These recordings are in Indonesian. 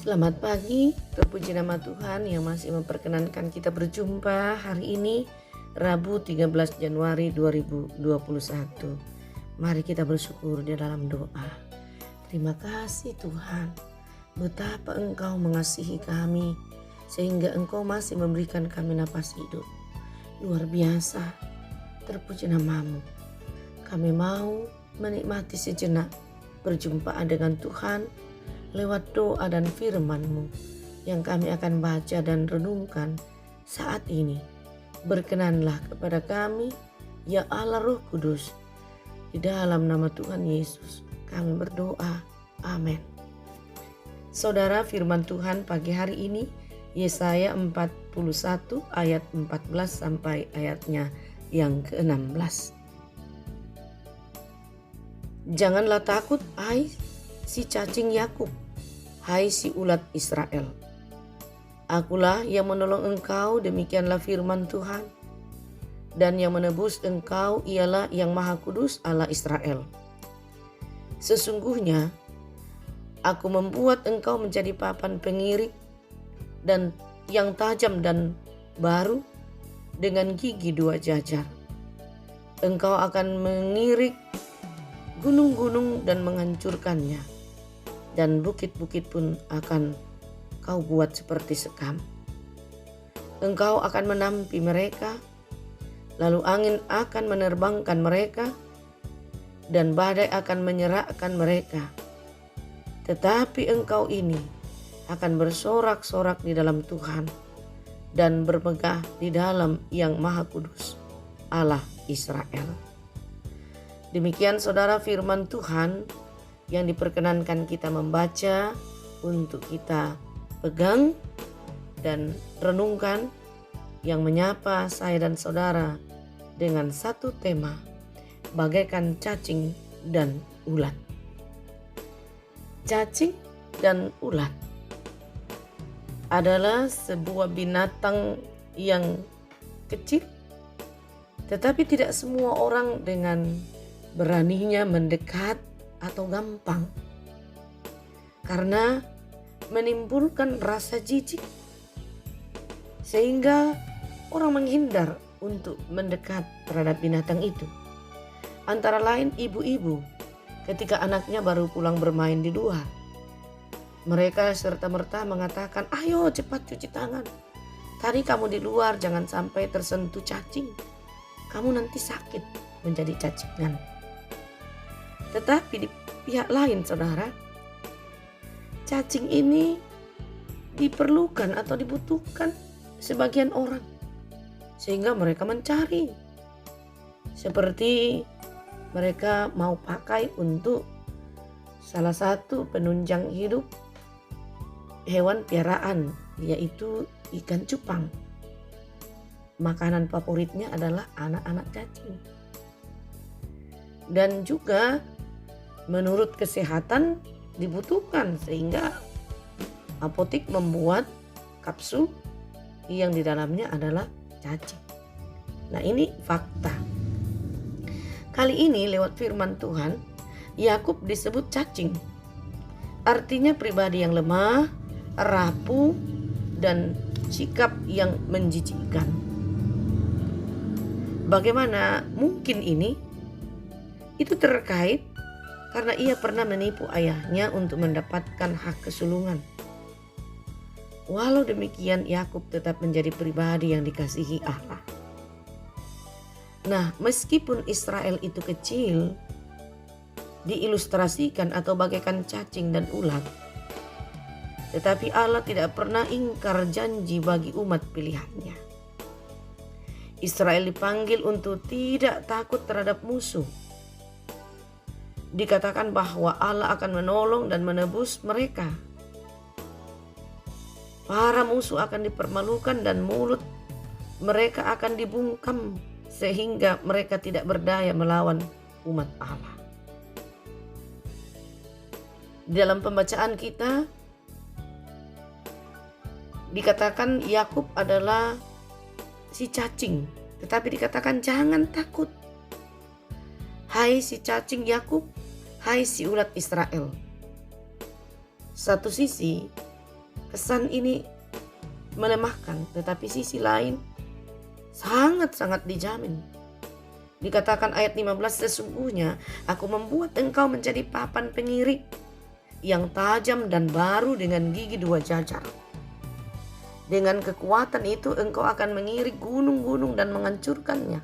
Selamat pagi, terpuji nama Tuhan yang masih memperkenankan kita berjumpa hari ini, Rabu 13 Januari 2021. Mari kita bersyukur di dalam doa. Terima kasih Tuhan, betapa Engkau mengasihi kami, sehingga Engkau masih memberikan kami napas hidup. Luar biasa, terpuji namamu. Kami mau menikmati sejenak perjumpaan dengan Tuhan lewat doa dan firman-Mu yang kami akan baca dan renungkan saat ini. Berkenanlah kepada kami, ya Allah Roh Kudus. Di dalam nama Tuhan Yesus kami berdoa. Amin. Saudara, firman Tuhan pagi hari ini Yesaya 41 ayat 14 sampai ayatnya yang ke-16. Janganlah takut, hai si cacing Yakub, hai si ulat Israel. Akulah yang menolong engkau, demikianlah firman Tuhan. Dan yang menebus engkau ialah yang Maha Kudus Allah Israel. Sesungguhnya aku membuat engkau menjadi papan pengirik dan yang tajam dan baru dengan gigi dua jajar. Engkau akan mengirik gunung-gunung dan menghancurkannya, dan bukit-bukit pun akan kau buat seperti sekam. Engkau akan menampi mereka, lalu angin akan menerbangkan mereka, dan badai akan menyerahkan mereka. Tetapi engkau ini akan bersorak-sorak di dalam Tuhan, dan bermegah di dalam Yang Maha Kudus, Allah Israel. Demikian saudara firman Tuhan yang diperkenankan kita membaca, untuk kita pegang dan renungkan, yang menyapa saya dan saudara dengan satu tema, bagaikan cacing dan ulat. Cacing dan ulat adalah sebuah binatang yang kecil, tetapi tidak semua orang dengan beraninya mendekat atau gampang, karena menimbulkan rasa jijik, sehingga orang menghindar untuk mendekat terhadap binatang itu. Antara lain ibu-ibu ketika anaknya baru pulang bermain di luar, mereka serta-merta mengatakan, ayo cepat cuci tangan, tadi kamu di luar jangan sampai tersentuh cacing, kamu nanti sakit menjadi cacingan. Tetapi di pihak lain saudara, cacing ini diperlukan atau dibutuhkan sebagian orang, sehingga mereka mencari. Seperti mereka mau pakai untuk salah satu penunjang hidup hewan piaraan, yaitu ikan cupang. Makanan favoritnya adalah anak-anak cacing. Dan juga menurut kesehatan dibutuhkan, sehingga apotek membuat kapsul yang di dalamnya adalah cacing. Nah, ini fakta. Kali ini lewat firman Tuhan, Yakub disebut cacing. Artinya pribadi yang lemah, rapuh, dan sikap yang menjijikkan. Bagaimana mungkin ini? Itu terkait karena ia pernah menipu ayahnya untuk mendapatkan hak kesulungan. Walau demikian, Yakub tetap menjadi pribadi yang dikasihi Allah. Nah, meskipun Israel itu kecil, diilustrasikan atau bagaikan cacing dan ulat, tetapi Allah tidak pernah ingkar janji bagi umat pilihannya. Israel dipanggil untuk tidak takut terhadap musuh. Dikatakan bahwa Allah akan menolong dan menebus mereka. Para musuh akan dipermalukan dan mulut mereka akan dibungkam, sehingga mereka tidak berdaya melawan umat Allah. Dalam pembacaan kita dikatakan Yakub adalah si cacing, tetapi dikatakan jangan takut, hai si cacing Yakub, hai si ulat Israel. Satu sisi kesan ini melemahkan, tetapi sisi lain sangat-sangat dijamin. Dikatakan ayat 15, sesungguhnya aku membuat engkau menjadi papan pengirik yang tajam dan baru dengan gigi dua jajar. Dengan kekuatan itu engkau akan mengirik gunung-gunung dan menghancurkannya.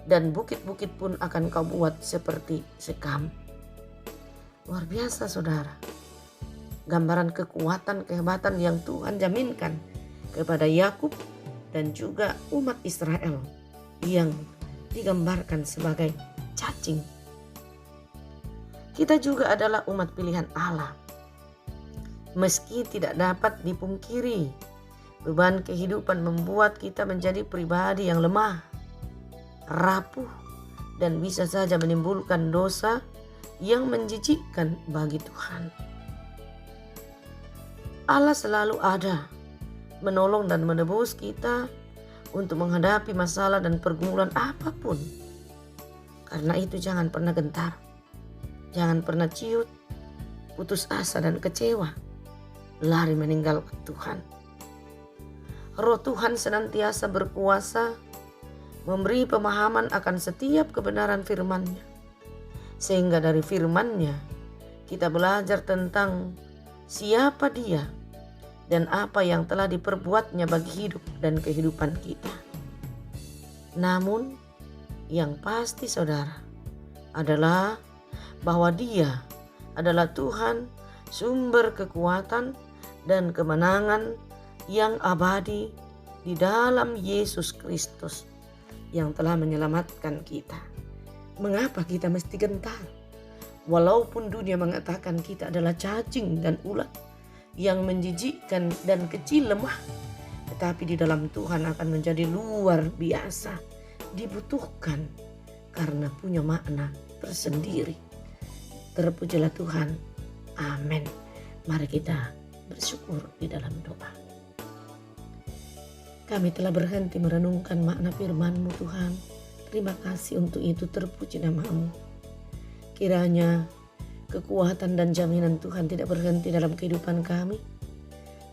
Dan bukit-bukit pun akan kau buat seperti sekam. Luar biasa saudara. Gambaran kekuatan, kehebatan yang Tuhan jaminkan kepada Yakub dan juga umat Israel yang digambarkan sebagai cacing. Kita juga adalah umat pilihan Allah. Meski tidak dapat dipungkiri, beban kehidupan membuat kita menjadi pribadi yang lemah, rapuh, dan bisa saja menimbulkan dosa yang menjijikkan bagi Tuhan. Allah selalu ada menolong dan menebus kita untuk menghadapi masalah dan pergumulan apapun. Karena itu jangan pernah gentar, jangan pernah ciut, putus asa dan kecewa, lari meninggalkan Tuhan. Roh Tuhan senantiasa berkuasa memberi pemahaman akan setiap kebenaran firman-Nya. Sehingga dari firman-Nya kita belajar tentang siapa Dia dan apa yang telah diperbuatnya bagi hidup dan kehidupan kita. Namun yang pasti saudara adalah bahwa Dia adalah Tuhan, sumber kekuatan dan kemenangan yang abadi di dalam Yesus Kristus yang telah menyelamatkan kita. Mengapa kita mesti gentar? Walaupun dunia mengatakan kita adalah cacing dan ulat yang menjijikkan dan kecil lemah, tetapi di dalam Tuhan akan menjadi luar biasa, dibutuhkan karena punya makna tersendiri. Terpujilah Tuhan. Amin. Mari kita bersyukur di dalam doa. Kami telah berhenti merenungkan makna firman-Mu Tuhan. Terima kasih untuk itu, terpuji nama-Mu. Kiranya kekuatan dan jaminan Tuhan tidak berhenti dalam kehidupan kami.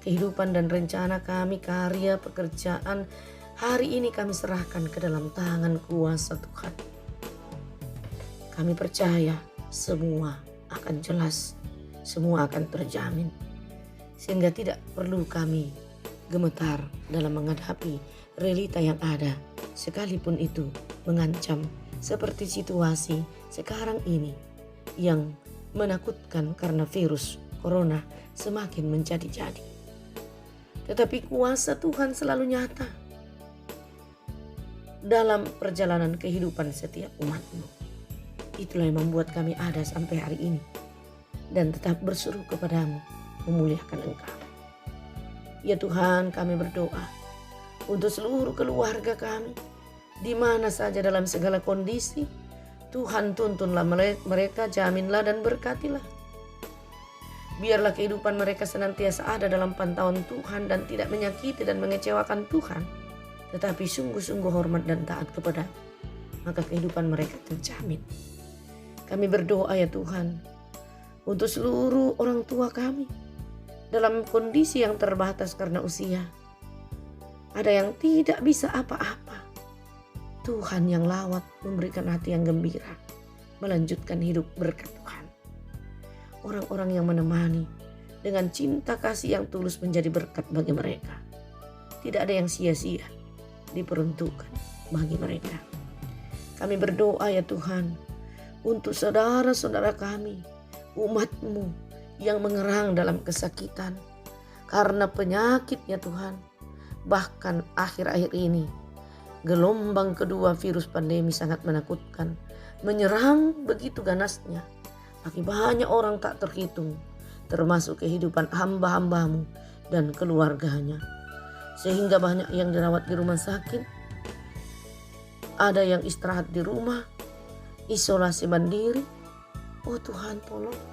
Kehidupan dan rencana kami, karya, pekerjaan, hari ini kami serahkan ke dalam tangan kuasa Tuhan. Kami percaya semua akan jelas, semua akan terjamin. Sehingga tidak perlu kami gemetar dalam menghadapi realita yang ada, sekalipun itu mengancam seperti situasi sekarang ini yang menakutkan karena virus corona semakin menjadi-jadi. Tetapi kuasa Tuhan selalu nyata dalam perjalanan kehidupan setiap umat-Mu. Itulah yang membuat kami ada sampai hari ini dan tetap berseru kepadamu memuliakan Engkau. Ya Tuhan, kami berdoa untuk seluruh keluarga kami, di mana saja dalam segala kondisi. Tuhan, tuntunlah mereka, jaminlah dan berkatilah. Biarlah kehidupan mereka senantiasa ada dalam pantauan Tuhan dan tidak menyakiti dan mengecewakan Tuhan, tetapi sungguh-sungguh hormat dan taat kepada, maka kehidupan mereka terjamin. Kami berdoa ya Tuhan untuk seluruh orang tua kami dalam kondisi yang terbatas karena usia. Ada yang tidak bisa apa-apa. Tuhan yang lawat memberikan hati yang gembira, melanjutkan hidup berkat Tuhan. Orang-orang yang menemani dengan cinta kasih yang tulus menjadi berkat bagi mereka. Tidak ada yang sia-sia diperuntukkan bagi mereka. Kami berdoa ya Tuhan untuk saudara-saudara kami, umat-Mu yang mengerang dalam kesakitan karena penyakit ya Tuhan. Bahkan akhir-akhir ini gelombang kedua virus pandemi sangat menakutkan, menyerang begitu ganasnya bagi banyak orang tak terhitung, termasuk kehidupan hamba-hamba-Mu dan keluarganya. Sehingga banyak yang dirawat di rumah sakit, ada yang istirahat di rumah, isolasi mandiri. Oh Tuhan, tolong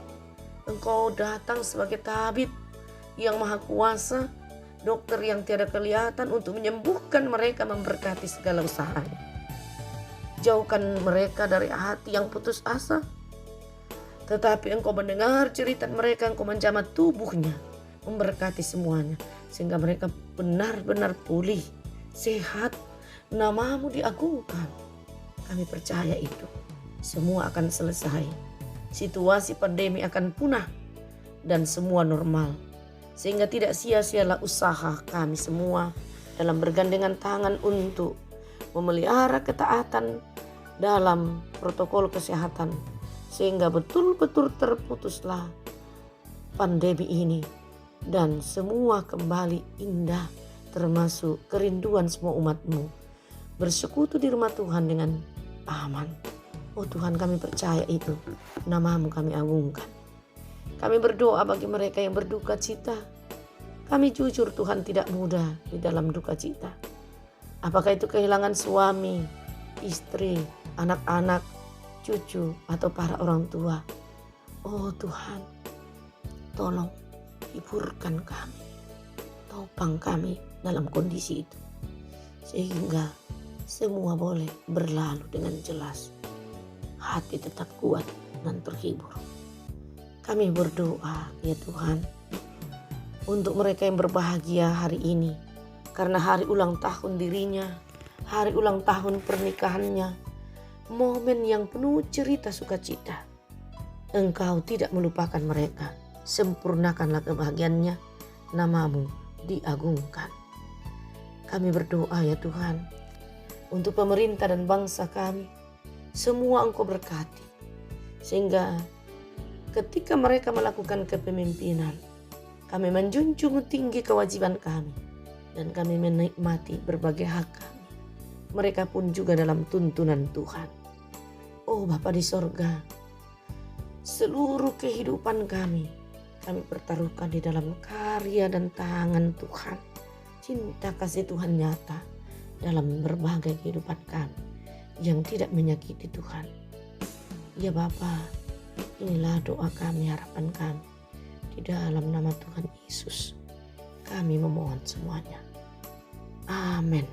Engkau datang sebagai tabib yang maha kuasa, dokter yang tiada kelihatan untuk menyembuhkan mereka, memberkati segala usahanya. Jauhkan mereka dari hati yang putus asa. Tetapi Engkau mendengar cerita mereka, Engkau menjamah tubuhnya, memberkati semuanya, sehingga mereka benar-benar pulih, sehat, nama-Mu diagungkan. Kami percaya itu semua akan selesai, situasi pandemi akan punah dan semua normal, sehingga tidak sia-sialah usaha kami semua dalam bergandengan tangan untuk memelihara ketaatan dalam protokol kesehatan, sehingga betul-betul terputuslah pandemi ini dan semua kembali indah, termasuk kerinduan semua umat-Mu bersekutu di rumah Tuhan dengan aman. Oh Tuhan, kami percaya itu, nama-Mu kami agungkan. Kami berdoa bagi mereka yang berduka cita. Kami jujur Tuhan tidak mudah di dalam duka cita. Apakah itu kehilangan suami, istri, anak-anak, cucu, atau para orang tua. Oh Tuhan, tolong hiburkan kami, topang kami dalam kondisi itu, sehingga semua boleh berlalu dengan jelas. Hati tetap kuat dan terhibur. Kami berdoa ya Tuhan untuk mereka yang berbahagia hari ini, karena hari ulang tahun dirinya, hari ulang tahun pernikahannya, momen yang penuh cerita sukacita. Engkau tidak melupakan mereka, sempurnakanlah kebahagiaannya, nama-Mu diagungkan. Kami berdoa ya Tuhan untuk pemerintah dan bangsa kami, semua Engkau berkati, sehingga ketika mereka melakukan kepemimpinan, kami menjunjung tinggi kewajiban kami dan kami menikmati berbagai hak kami. Mereka pun juga dalam tuntunan Tuhan. Oh Bapa di sorga, seluruh kehidupan kami pertaruhkan di dalam karya dan tangan Tuhan. Cinta kasih Tuhan nyata dalam berbagai kehidupan kami yang tidak menyakiti Tuhan. Ya Bapa, inilah doa kami, harapan kami. Di dalam nama Tuhan Yesus kami memohon semuanya. Amin.